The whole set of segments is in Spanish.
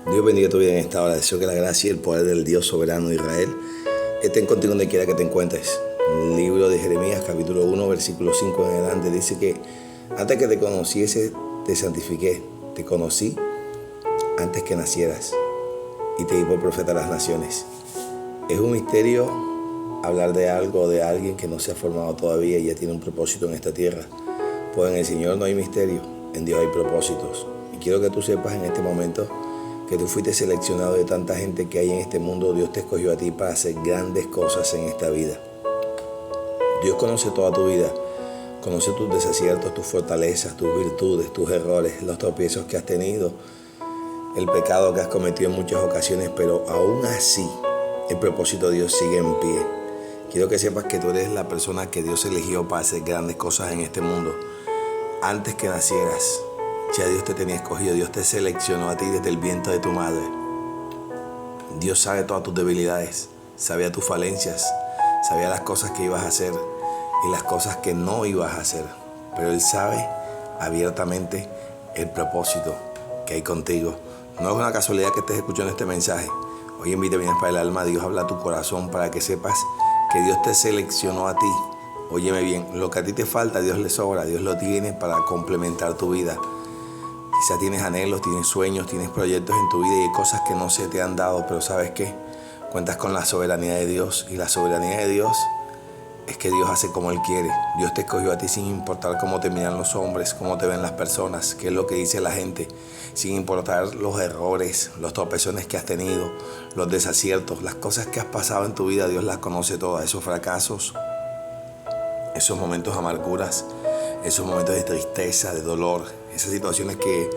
Dios bendiga tu vida en esta hora. Deseo que la gracia y el poder del Dios soberano de Israel estén contigo donde quiera que te encuentres. El libro de Jeremías, capítulo 1, versículo 5 en adelante, dice que antes que te conociese, te santifiqué. Te conocí antes que nacieras y te di por profeta a las naciones. Es un misterio hablar de algo o de alguien que no se ha formado todavía y ya tiene un propósito en esta tierra. Pues en el Señor no hay misterio, en Dios hay propósitos. Y quiero que tú sepas en este momento que tú fuiste seleccionado de tanta gente que hay en este mundo. Dios te escogió a ti para hacer grandes cosas en esta vida. Dios conoce toda tu vida, conoce tus desaciertos, tus fortalezas, tus virtudes, tus errores, los tropiezos que has tenido, el pecado que has cometido en muchas ocasiones, pero aún así el propósito de Dios sigue en pie. Quiero que sepas que tú eres la persona que Dios eligió para hacer grandes cosas en este mundo. Antes que nacieras, ya Dios te tenía escogido, Dios te seleccionó a ti desde el vientre de tu madre. Dios sabe todas tus debilidades, sabía tus falencias, sabía las cosas que ibas a hacer y las cosas que no ibas a hacer. Pero Él sabe abiertamente el propósito que hay contigo. No es una casualidad que estés escuchando este mensaje. Hoy en Vitaminas para el Alma, Dios habla a tu corazón para que sepas que Dios te seleccionó a ti. Óyeme bien, lo que a ti te falta, Dios le sobra, Dios lo tiene para complementar tu vida. Quizás tienes anhelos, tienes sueños, tienes proyectos en tu vida y hay cosas que no se te han dado, pero ¿sabes qué? Cuentas con la soberanía de Dios y la soberanía de Dios es que Dios hace como Él quiere. Dios te escogió a ti sin importar cómo te miran los hombres, cómo te ven las personas, qué es lo que dice la gente, sin importar los errores, los tropezones que has tenido, los desaciertos, las cosas que has pasado en tu vida. Dios las conoce todas, esos fracasos, esos momentos de amarguras, esos momentos de tristeza, de dolor, esas situaciones que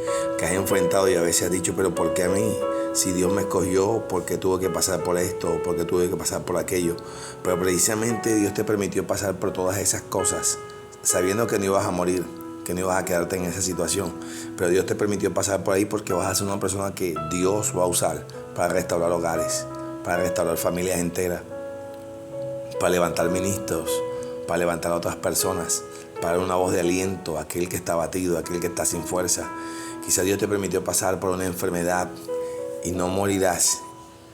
has enfrentado y a veces has dicho, pero ¿por qué a mí? Si Dios me escogió, ¿por qué tuve que pasar por esto? ¿Por qué tuve que pasar por aquello? Pero precisamente Dios te permitió pasar por todas esas cosas, sabiendo que no ibas a morir, que no ibas a quedarte en esa situación. Pero Dios te permitió pasar por ahí porque vas a ser una persona que Dios va a usar para restaurar hogares, para restaurar familias enteras, para levantar ministros, para levantar a otras personas, para dar una voz de aliento a aquel que está abatido, a aquel que está sin fuerza. Quizá Dios te permitió pasar por una enfermedad y no morirás,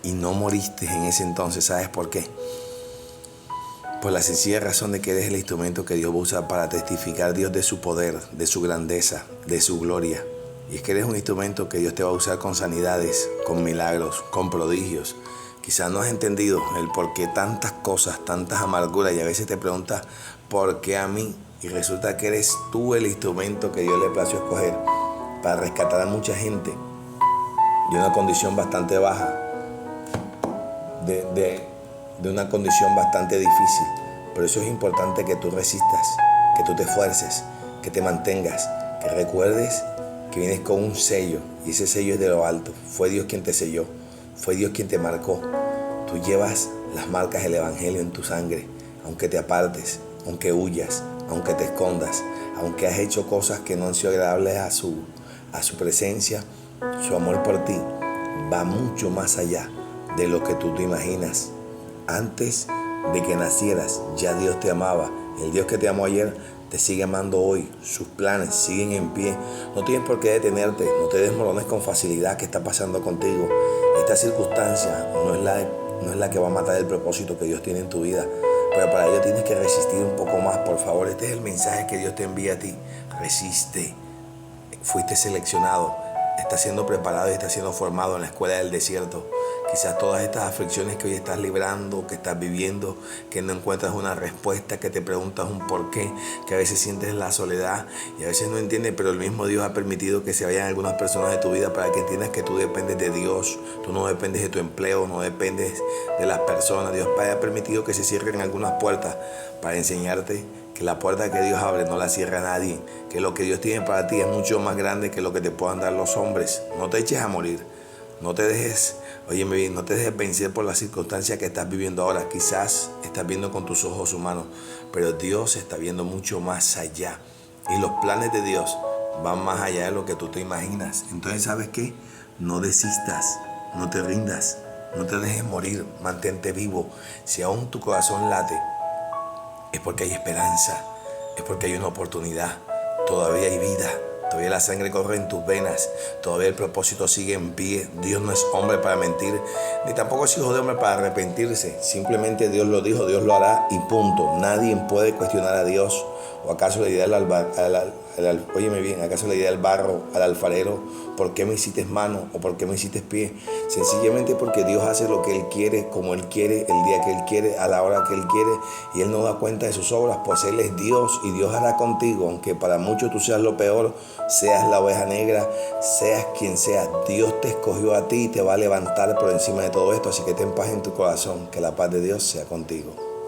y no moriste en ese entonces. ¿Sabes por qué? Por la sencilla razón de que eres el instrumento que Dios va a usar para testificar Dios de su poder, de su grandeza, de su gloria. Y es que eres un instrumento que Dios te va a usar con sanidades, con milagros, con prodigios. Quizás no has entendido el por qué tantas cosas, tantas amarguras, y a veces te preguntas, ¿por qué a mí? Y resulta que eres tú el instrumento que Dios le plació escoger para rescatar a mucha gente de una condición bastante baja, de una condición bastante difícil. Por eso es importante que tú resistas, que tú te esfuerces, que te mantengas, que recuerdes que vienes con un sello, y ese sello es de lo alto. Fue Dios quien te selló, fue Dios quien te marcó. Tú llevas las marcas del Evangelio en tu sangre, aunque te apartes, aunque huyas, aunque te escondas, aunque has hecho cosas que no han sido agradables a su presencia. Su amor por ti va mucho más allá de lo que tú te imaginas. Antes de que nacieras, ya Dios te amaba. El Dios que te amó ayer te sigue amando hoy. Sus planes siguen en pie. No tienes por qué detenerte. No te desmorones con facilidad. ¿Qué está pasando contigo? Esta circunstancia no es la que va a matar el propósito que Dios tiene en tu vida. Pero para ello tienes que resistir un poco más. Por favor, este es el mensaje que Dios te envía a ti. Resiste. Fuiste seleccionado. Estás siendo preparado y estás siendo formado en la escuela del desierto. Quizás todas estas aflicciones que hoy estás librando, que estás viviendo, que no encuentras una respuesta, que te preguntas un porqué, que a veces sientes la soledad y a veces no entiendes, pero el mismo Dios ha permitido que se vayan algunas personas de tu vida para que entiendas que tú dependes de Dios. Tú no dependes de tu empleo, no dependes de las personas. Dios ha permitido que se cierren algunas puertas para enseñarte que la puerta que Dios abre no la cierra nadie, que lo que Dios tiene para ti es mucho más grande que lo que te puedan dar los hombres. No te eches a morir, no te dejes, óyeme bien, no te dejes vencer por las circunstancias que estás viviendo ahora. Quizás estás viendo con tus ojos humanos, pero Dios está viendo mucho más allá. Y los planes de Dios van más allá de lo que tú te imaginas. Entonces, ¿sabes qué? No desistas, no te rindas, no te dejes morir, mantente vivo. Si aún tu corazón late, es porque hay esperanza, es porque hay una oportunidad, todavía hay vida, Todavía la sangre corre en tus venas. Todavía el propósito sigue en pie. Dios no es hombre para mentir, ni tampoco es hijo de hombre para arrepentirse. Simplemente Dios lo dijo, Dios lo hará y punto. Nadie puede cuestionar a Dios. ¿O acaso le dirá óyeme bien, acaso le dirá el barro al alfarero, ¿por qué me hiciste mano o por qué me hiciste pie? Sencillamente porque Dios hace lo que Él quiere, como Él quiere, el día que Él quiere, a la hora que Él quiere, y Él no da cuenta de sus obras, pues Él es Dios y Dios hará contigo, aunque para muchos tú seas lo peor, seas la oveja negra, seas quien seas, Dios te escogió a ti y te va a levantar por encima de todo esto, así que ten paz en tu corazón, que la paz de Dios sea contigo.